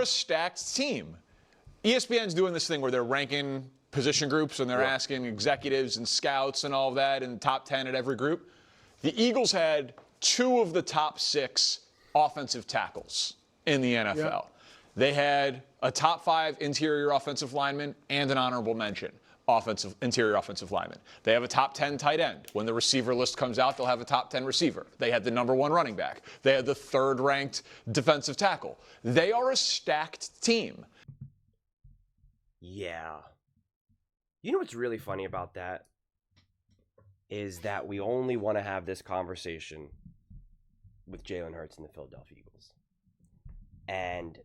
a stacked team. ESPN's doing this thing where they're ranking position groups and they're asking executives and scouts and all of that in the top 10 at every group. The Eagles had 2 of the top 6 offensive tackles in the NFL. Yep. They had a top 5 interior offensive lineman and an honorable mention interior offensive lineman. They have a top 10 tight end. When the receiver list comes out, they'll have a top 10 receiver. They had the number 1 running back. They had the 3rd ranked defensive tackle. They are a stacked team. Yeah. You know what's really funny about that? Is that we only want to have this conversation with Jalen Hurts and the Philadelphia Eagles. And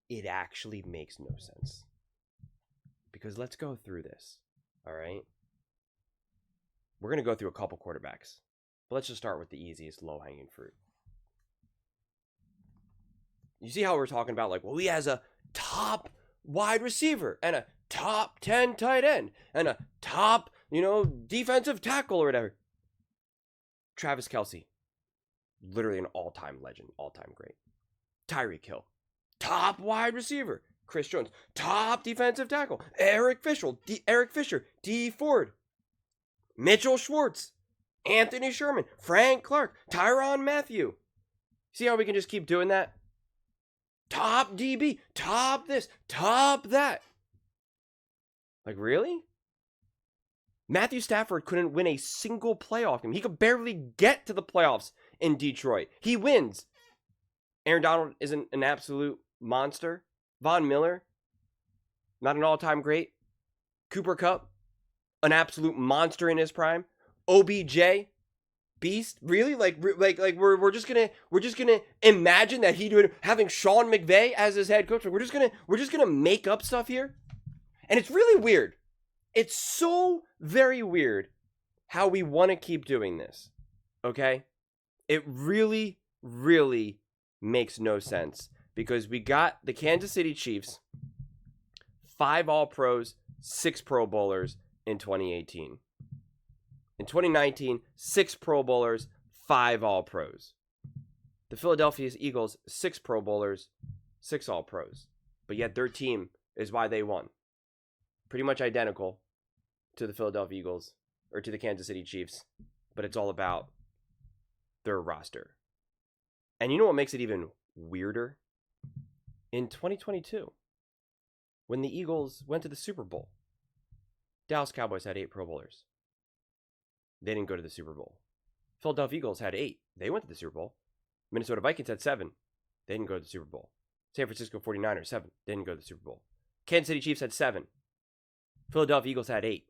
it actually makes no sense. Because let's go through this, all right? We're going to go through a couple quarterbacks. But let's just start with the easiest low-hanging fruit. You see how we're talking about, like, well, he has a top wide receiver and a top 10 tight end and a top, defensive tackle or whatever. Travis Kelce, literally an all-time legend, all-time great. Tyreek Hill, top wide receiver. Chris Jones, top defensive tackle. Eric Fisher, D. Ford. Mitchell Schwartz, Anthony Sherman, Frank Clark, Tyrann Mathieu. See how we can just keep doing that? Top DB, top this, top that. Like, really? Matthew Stafford couldn't win a single playoff game. He could barely get to the playoffs in Detroit. He wins. Aaron Donald isn't an absolute monster. Von Miller, not an all-time great. Cooper Kupp, an absolute monster in his prime. OBJ, beast. Really? Like we're just gonna imagine that having Sean McVay as his head coach. We're just gonna make up stuff here, and it's really weird. It's so very weird how we want to keep doing this. Okay, it really, really makes no sense. Because we got the Kansas City Chiefs, 5 All-Pros, 6 Pro Bowlers in 2018. In 2019, 6 Pro Bowlers, 5 All-Pros. The Philadelphia Eagles, 6 Pro Bowlers, 6 All-Pros. But yet their team is why they won. Pretty much identical to the Philadelphia Eagles, or to the Kansas City Chiefs. But it's all about their roster. And you know what makes it even weirder? In 2022, when the Eagles went to the Super Bowl, Dallas Cowboys had 8 Pro Bowlers. They didn't go to the Super Bowl. Philadelphia Eagles had 8. They went to the Super Bowl. Minnesota Vikings had 7. They didn't go to the Super Bowl. San Francisco 49ers, 7. They didn't go to the Super Bowl. Kansas City Chiefs had 7. Philadelphia Eagles had 8.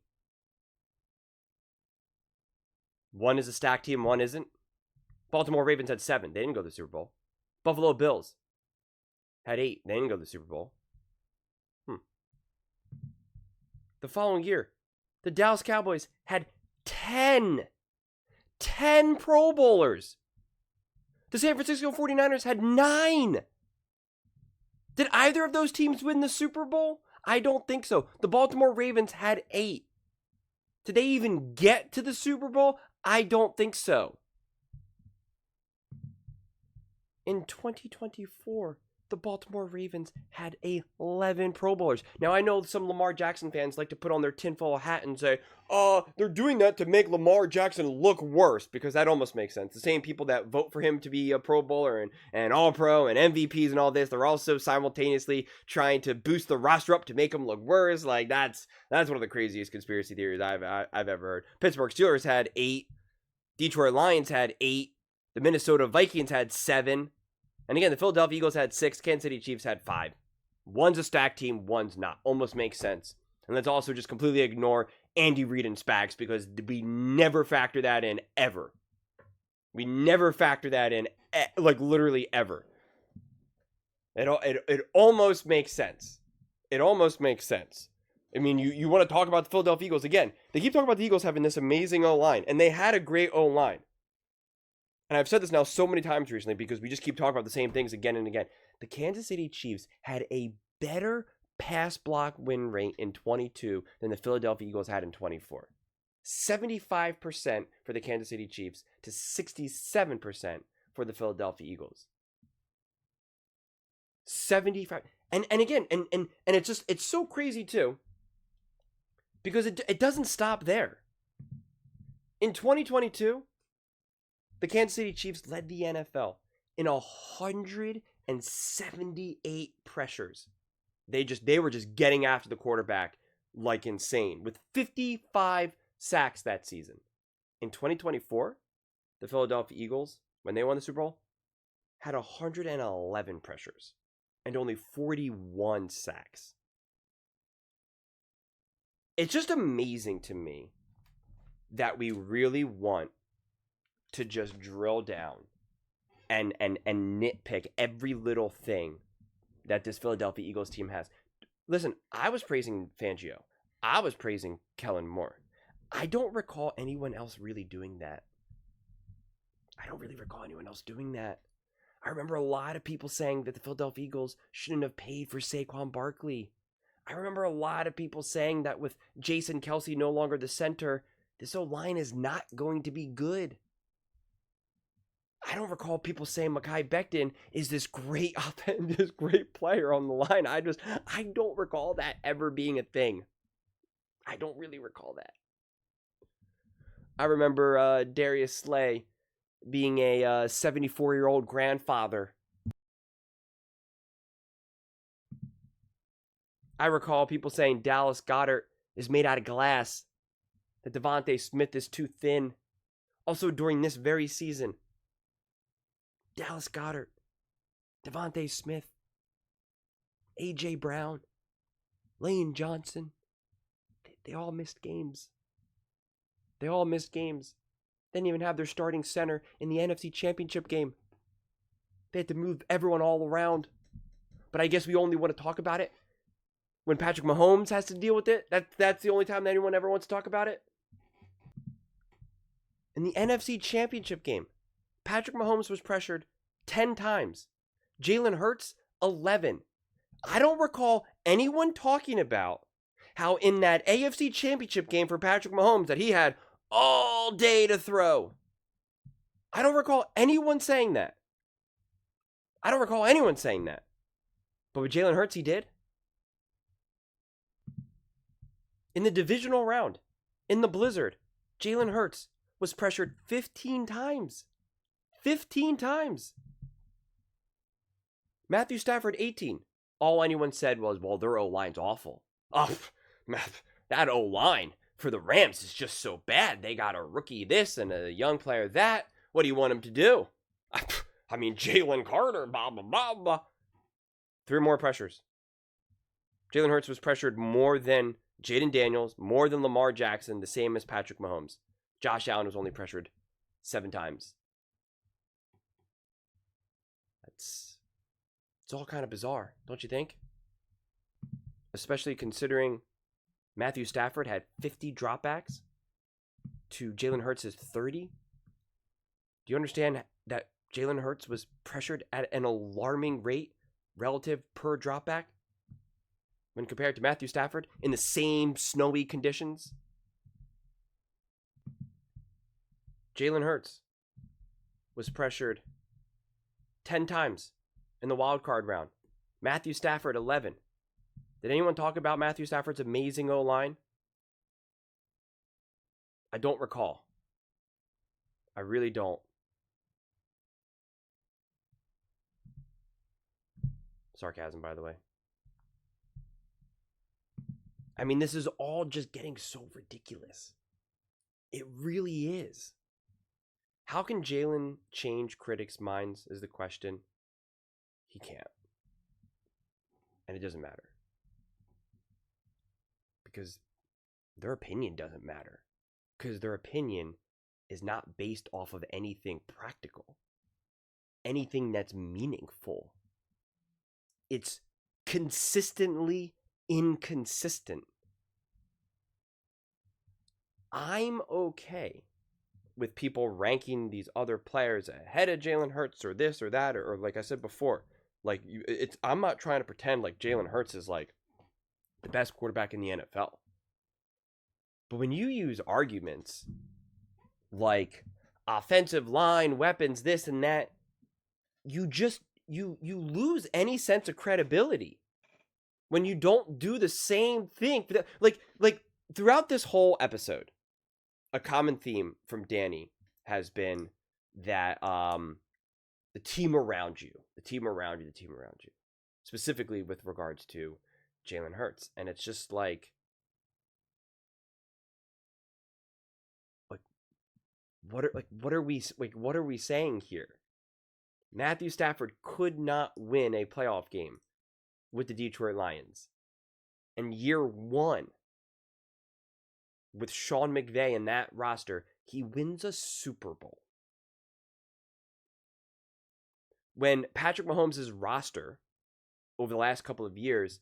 One is a stacked team, one isn't. Baltimore Ravens had 7. They didn't go to the Super Bowl. Buffalo Bills had 8. They didn't go to the Super Bowl. The following year, the Dallas Cowboys had 10. 10 Pro Bowlers. The San Francisco 49ers had 9. Did either of those teams win the Super Bowl? I don't think so. The Baltimore Ravens had 8. Did they even get to the Super Bowl? I don't think so. In 2024, the Baltimore Ravens had 11 Pro Bowlers. Now, I know some Lamar Jackson fans like to put on their tinfoil hat and say, they're doing that to make Lamar Jackson look worse, because that almost makes sense. The same people that vote for him to be a Pro Bowler and All-Pro and MVPs and all this, they're also simultaneously trying to boost the roster up to make him look worse. Like, that's one of the craziest conspiracy theories I've ever heard. Pittsburgh Steelers had 8. Detroit Lions had 8. The Minnesota Vikings had 7. And again, the Philadelphia Eagles had 6. Kansas City Chiefs had 5. One's a stacked team, one's not. Almost makes sense. And let's also just completely ignore Andy Reid and Spags, because we never factor that in ever. We never factor that in, like, literally ever. It almost makes sense. It almost makes sense. I mean, you want to talk about the Philadelphia Eagles. Again, they keep talking about the Eagles having this amazing O-line, and they had a great O-line. And I've said this now so many times recently because we just keep talking about the same things again and again. The Kansas City Chiefs had a better pass block win rate in 22 than the Philadelphia Eagles had in 24. 75% for the Kansas City Chiefs to 67% for the Philadelphia Eagles. 75. And again, and it's so crazy too, because it doesn't stop there. In 2022, the Kansas City Chiefs led the NFL in 178 pressures. They were just getting after the quarterback like insane, with 55 sacks that season. In 2024, the Philadelphia Eagles, when they won the Super Bowl, had 111 pressures and only 41 sacks. It's just amazing to me that we really want to just drill down and nitpick every little thing that this Philadelphia Eagles team has. Listen, I was praising Fangio. I was praising Kellen Moore. I don't recall anyone else really doing that. I remember a lot of people saying that the Philadelphia Eagles shouldn't have paid for Saquon Barkley. I remember a lot of people saying that with Jason Kelce no longer the center, this O-line is not going to be good. I don't recall people saying Mekhi Becton is this great this great player on the line. I don't recall that ever being a thing. I don't really recall that. I remember Darius Slay being a 74-year-old grandfather. I recall people saying Dallas Goedert is made out of glass, that Devontae Smith is too thin. Also during this very season, Dallas Goedert, Devontae Smith, A.J. Brown, Lane Johnson, they all missed games. They didn't even have their starting center in the NFC Championship game. They had to move everyone all around. But I guess we only want to talk about it when Patrick Mahomes has to deal with it. That's the only time that anyone ever wants to talk about it. In the NFC Championship game, Patrick Mahomes was pressured 10 times. Jalen Hurts, 11. I don't recall anyone talking about how in that AFC Championship game for Patrick Mahomes that he had all day to throw. I don't recall anyone saying that. But with Jalen Hurts, he did. In the divisional round, in the blizzard, Jalen Hurts was pressured 15 times. 15 times. Matthew Stafford, 18. All anyone said was, well, their O-line's awful. Oh, that O-line for the Rams is just so bad. They got a rookie this and a young player that. What do you want him to do? I mean, Jalen Carter, blah, blah, blah, blah. 3 more pressures. Jalen Hurts was pressured more than Jaden Daniels, more than Lamar Jackson, the same as Patrick Mahomes. Josh Allen was only pressured 7 times. It's all kind of bizarre, don't you think? Especially considering Matthew Stafford had 50 dropbacks to Jalen Hurts' 30. Do you understand that Jalen Hurts was pressured at an alarming rate relative per dropback when compared to Matthew Stafford in the same snowy conditions? Jalen Hurts was pressured 10 times in the wild card round. Matthew Stafford, 11. Did anyone talk about Matthew Stafford's amazing O-line? I don't recall. I really don't. Sarcasm, by the way. I mean, this is all just getting so ridiculous. It really is. How can Jalen change critics' minds is the question. He can't. And it doesn't matter. Because their opinion doesn't matter. Because their opinion is not based off of anything practical. Anything that's meaningful. It's consistently inconsistent. I'm okay with people ranking these other players ahead of Jalen Hurts or this or that, or like I said before, like I'm not trying to pretend like Jalen Hurts is like the best quarterback in the NFL. But when you use arguments like offensive line, weapons, this and that, you you lose any sense of credibility when you don't do the same thing. Like throughout this whole episode, a common theme from Danny has been that the team around you, specifically with regards to Jalen Hurts, and it's just like what are we saying here? Matthew Stafford could not win a playoff game with the Detroit Lions. And year one, with Sean McVay and that roster, he wins a Super Bowl. When Patrick Mahomes' roster over the last couple of years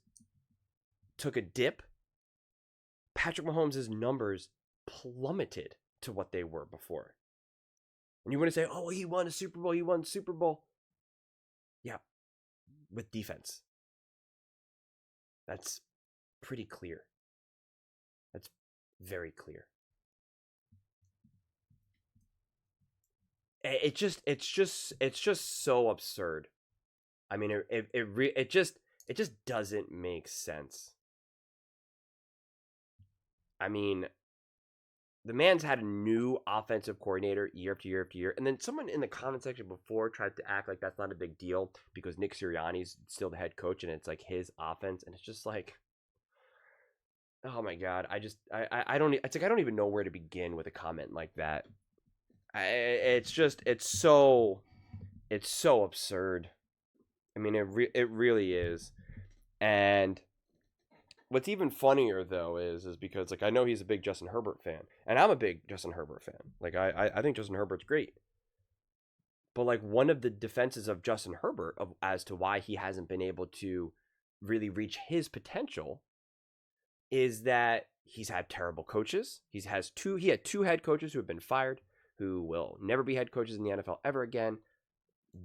took a dip, Patrick Mahomes' numbers plummeted to what they were before. And you want to say, oh, he won a Super Bowl. Yeah, with defense. That's pretty clear. That's very clear. It's just so absurd. I mean, it just doesn't make sense. I mean, the man's had a new offensive coordinator year after year after year, and then someone in the comment section before tried to act like that's not a big deal because Nick Sirianni's still the head coach and it's like his offense, and it's just like, oh my god, I don't even know where to begin with a comment like that. It's so absurd. I mean, it really is. And what's even funnier though is because like I know he's a big Justin Herbert fan, and I'm a big Justin Herbert fan. Like I think Justin Herbert's great. But like one of the defenses of Justin Herbert as to why he hasn't been able to really reach his potential is that he's had terrible coaches. He had two head coaches who have been fired, who will never be head coaches in the NFL ever again.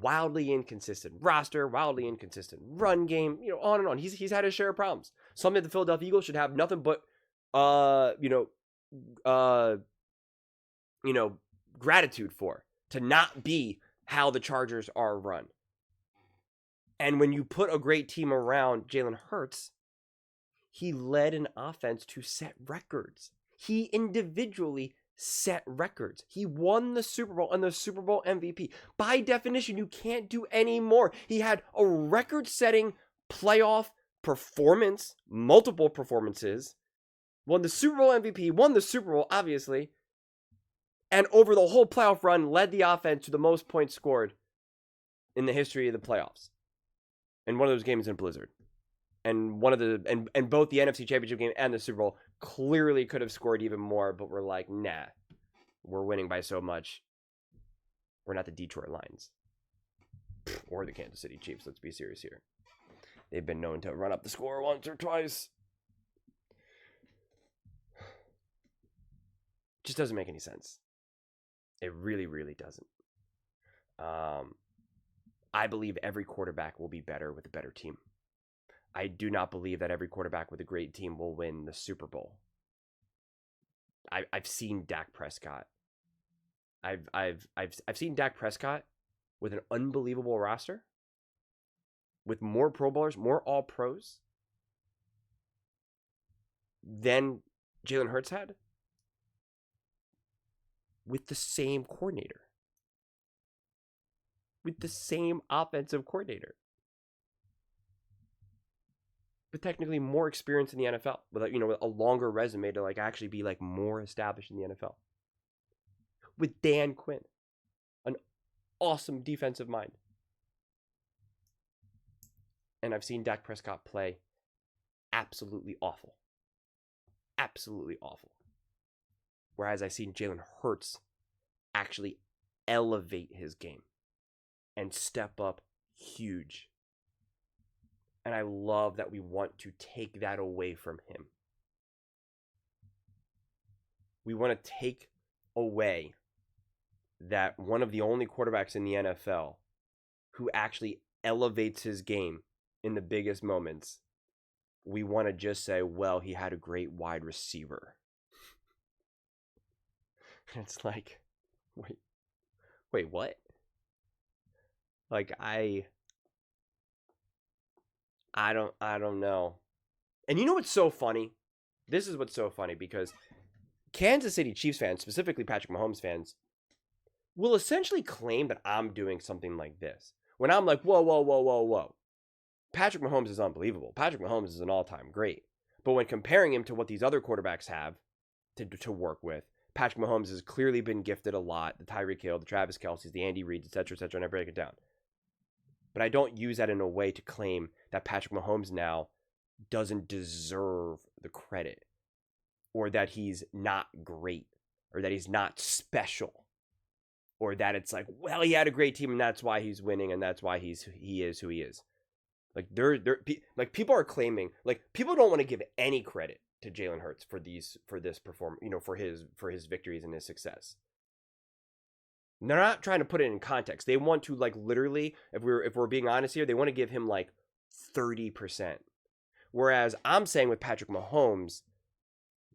Wildly inconsistent roster, wildly inconsistent run game, on and on. He's had his share of problems. Something the Philadelphia Eagles should have nothing but gratitude for, to not be how the Chargers are run. And when you put a great team around Jalen Hurts, he led an offense to set records. He individually set records. He won the Super Bowl and the Super Bowl MVP. By definition, you can't do any more. He had a record-setting playoff performance, multiple performances, won the Super Bowl MVP, won the Super Bowl, obviously, and over the whole playoff run, led the offense to the most points scored in the history of the playoffs. And one of those games in a blizzard. And both the NFC Championship game and the Super Bowl clearly could have scored even more, but we're like, nah, we're winning by so much. We're not the Detroit Lions or the Kansas City Chiefs. Let's be serious here. They've been known to run up the score once or twice. Just doesn't make any sense. It really, really doesn't. I believe every quarterback will be better with a better team. I do not believe that every quarterback with a great team will win the Super Bowl. I've seen Dak Prescott. I've seen Dak Prescott with an unbelievable roster, with more Pro Bowlers, more All Pros than Jalen Hurts had, with the same coordinator, with the same offensive coordinator. But technically more experience in the NFL, with a longer resume to actually be more established in the NFL. With Dan Quinn, an awesome defensive mind. And I've seen Dak Prescott play absolutely awful. Absolutely awful. Whereas I've seen Jalen Hurts actually elevate his game and step up huge. And I love that we want to take that away from him. We want to take away that one of the only quarterbacks in the NFL who actually elevates his game in the biggest moments. We want to just say, well, he had a great wide receiver. It's like, wait, what? I don't know. And you know what's so funny? This is what's so funny, because Kansas City Chiefs fans, specifically Patrick Mahomes fans, will essentially claim that I'm doing something like this. When I'm like, whoa, whoa, whoa, whoa, whoa. Patrick Mahomes is unbelievable. Patrick Mahomes is an all-time great. But when comparing him to what these other quarterbacks have to work with, Patrick Mahomes has clearly been gifted a lot. The Tyreek Hill, the Travis Kelce's, the Andy Reid's, etc., and I break it down. But I don't use that in a way to claim that Patrick Mahomes now doesn't deserve the credit, or that he's not great, or that he's not special, or that it's like, well, he had a great team and that's why he's winning and that's why he is who he is. Like like people are claiming, like, people don't want to give any credit to Jalen Hurts for this performance, for his victories and his success. They're not trying to put it in context. They want to, like, literally, if we're being honest here, they want to give him like 30%. Whereas I'm saying with Patrick Mahomes,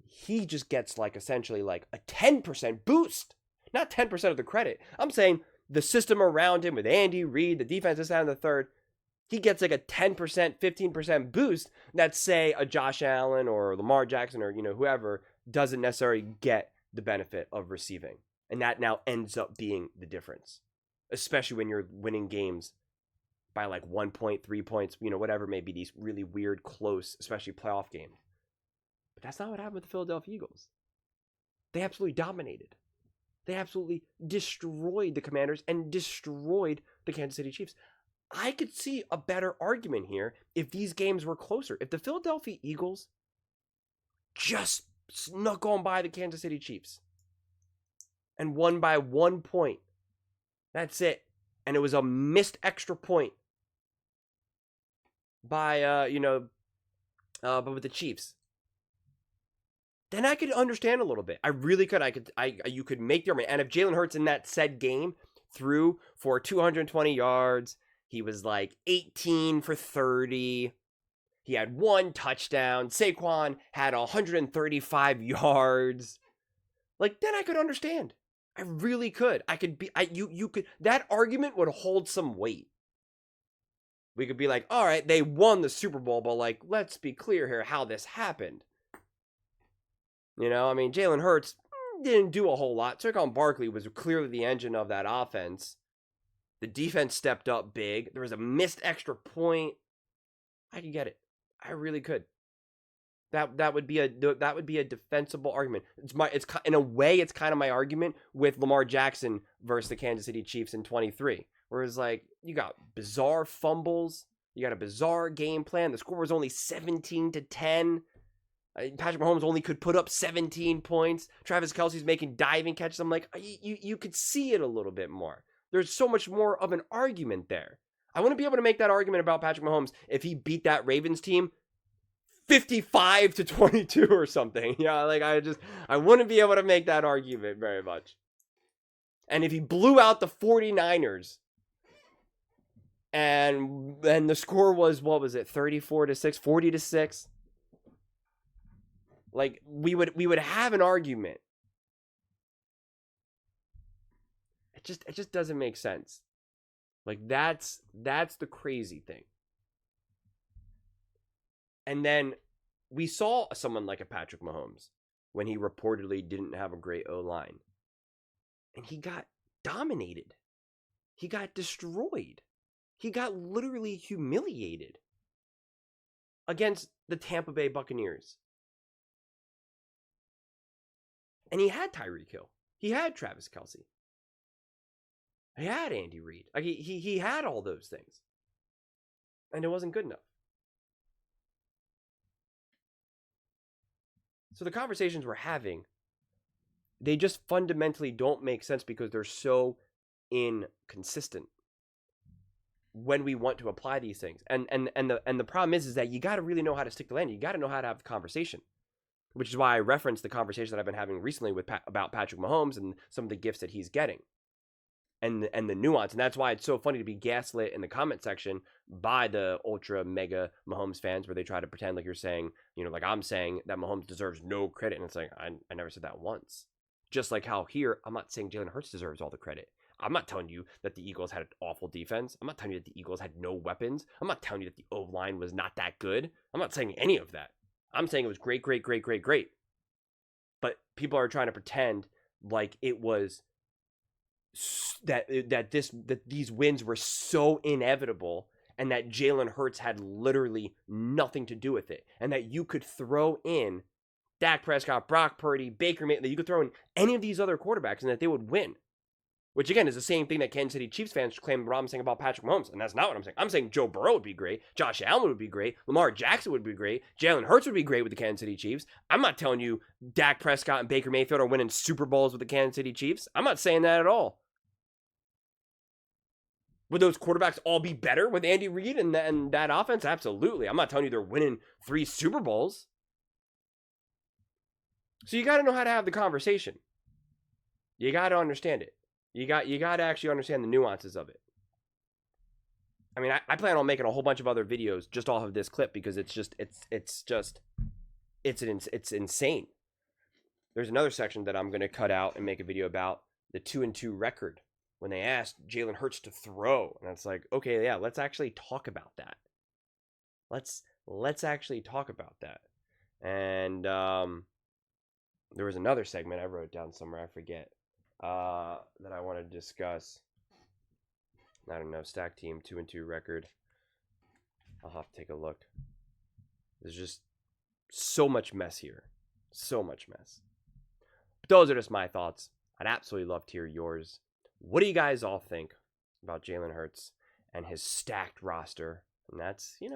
he just gets like essentially like a 10% boost. Not 10% of the credit. I'm saying the system around him with Andy Reid, the defense, this, that, and the third, he gets like a 10%, 15% boost that, say, a Josh Allen or Lamar Jackson or, whoever doesn't necessarily get the benefit of receiving. And that now ends up being the difference, especially when you're winning games by like 1 point, 3 points, whatever it may be, these really weird, close, especially playoff games. But that's not what happened with the Philadelphia Eagles. They absolutely dominated. They absolutely destroyed the Commanders and destroyed the Kansas City Chiefs. I could see a better argument here if these games were closer. If the Philadelphia Eagles just snuck on by the Kansas City Chiefs and won by 1 point, that's it. And it was a missed extra point by, but with the Chiefs, then I could understand a little bit. I really could. You could make the argument. And if Jalen Hurts in that said game threw for 220 yards, he was like 18 for 30. He had 1 touchdown. Saquon had 135 yards. Like, then I could understand. I really could. You could, that argument would hold some weight. We could be like, all right, they won the Super Bowl, but like, let's be clear here how this happened. Jalen Hurts didn't do a whole lot. Saquon Barkley was clearly the engine of that offense. The defense stepped up big. There was a missed extra point. I could get it. I really could. That would be a defensible argument. It's in a way, it's kind of my argument with Lamar Jackson versus the Kansas City Chiefs in 23. Whereas, like, you got bizarre fumbles, you got a bizarre game plan. The score was only 17-10. Patrick Mahomes only could put up 17 points. Travis Kelce's making diving catches. I'm like, you could see it a little bit more. There's so much more of an argument there. I want to be able to make that argument about Patrick Mahomes if he beat that Ravens team 55-22 or something. Yeah, like, I wouldn't be able to make that argument very much. And if he blew out the 49ers and the score was, what was it, 34-6, 40-6? Like, we would have an argument. It just doesn't make sense. Like, that's the crazy thing. And then we saw someone like a Patrick Mahomes when he reportedly didn't have a great O-line. And he got dominated. He got destroyed. He got literally humiliated against the Tampa Bay Buccaneers. And he had Tyreek Hill. He had Travis Kelce. He had Andy Reid. Like, he had all those things. And it wasn't good enough. So the conversations we're having, they just fundamentally don't make sense because they're so inconsistent when we want to apply these things. And the problem is that you got to really know how to stick the landing. You got to know how to have the conversation. Which is why I referenced the conversation that I've been having recently about Patrick Mahomes and some of the gifts that he's getting. And the nuance. And that's why it's so funny to be gaslit in the comment section by the ultra mega Mahomes fans, where they try to pretend like you're saying, like I'm saying that Mahomes deserves no credit. And it's like, I never said that once. Just like how here, I'm not saying Jalen Hurts deserves all the credit. I'm not telling you that the Eagles had an awful defense. I'm not telling you that the Eagles had no weapons. I'm not telling you that the O-line was not that good. I'm not saying any of that. I'm saying it was great, great, great, great, great. But people are trying to pretend like it was that these wins were so inevitable and that Jalen Hurts had literally nothing to do with it, and that you could throw in Dak Prescott, Brock Purdy, Baker Mayfield, that you could throw in any of these other quarterbacks and that they would win. Which, again, is the same thing that Kansas City Chiefs fans claim what I'm saying about Patrick Mahomes. And that's not what I'm saying. I'm saying Joe Burrow would be great. Josh Allen would be great. Lamar Jackson would be great. Jalen Hurts would be great with the Kansas City Chiefs. I'm not telling you Dak Prescott and Baker Mayfield are winning Super Bowls with the Kansas City Chiefs. I'm not saying that at all. Would those quarterbacks all be better with Andy Reid and that offense? Absolutely. I'm not telling you they're winning 3 Super Bowls. So you got to know how to have the conversation. You got to understand it. You got to actually understand the nuances of it. I mean, I plan on making a whole bunch of other videos just off of this clip because it's insane. There's another section that I'm going to cut out and make a video about the 2-2 record when they asked Jalen Hurts to throw, and it's like, okay, yeah, let's actually talk about that. Let's actually talk about that. And there was another segment I wrote down somewhere, I forget. That I want to discuss. I don't know, stack team 2-2 record. I'll have to take a look. There's just so much mess here. So much mess. But those are just my thoughts. I'd absolutely love to hear yours. What do you guys all think about Jalen Hurts and his stacked roster? And that's, it's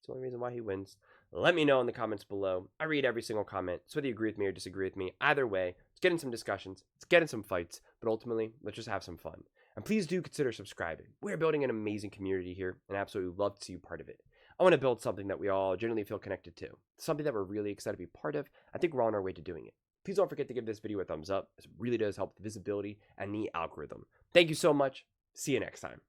the only reason why he wins. Let me know in the comments below. I read every single comment. So whether you agree with me or disagree with me, either way, let's get in some discussions. Let's get in some fights. But ultimately, let's just have some fun. And please do consider subscribing. We're building an amazing community here, and I absolutely love to see you part of it. I want to build something that we all genuinely feel connected to. Something that we're really excited to be part of. I think we're on our way to doing it. Please don't forget to give this video a thumbs up. This really does help the visibility and the algorithm. Thank you so much. See you next time.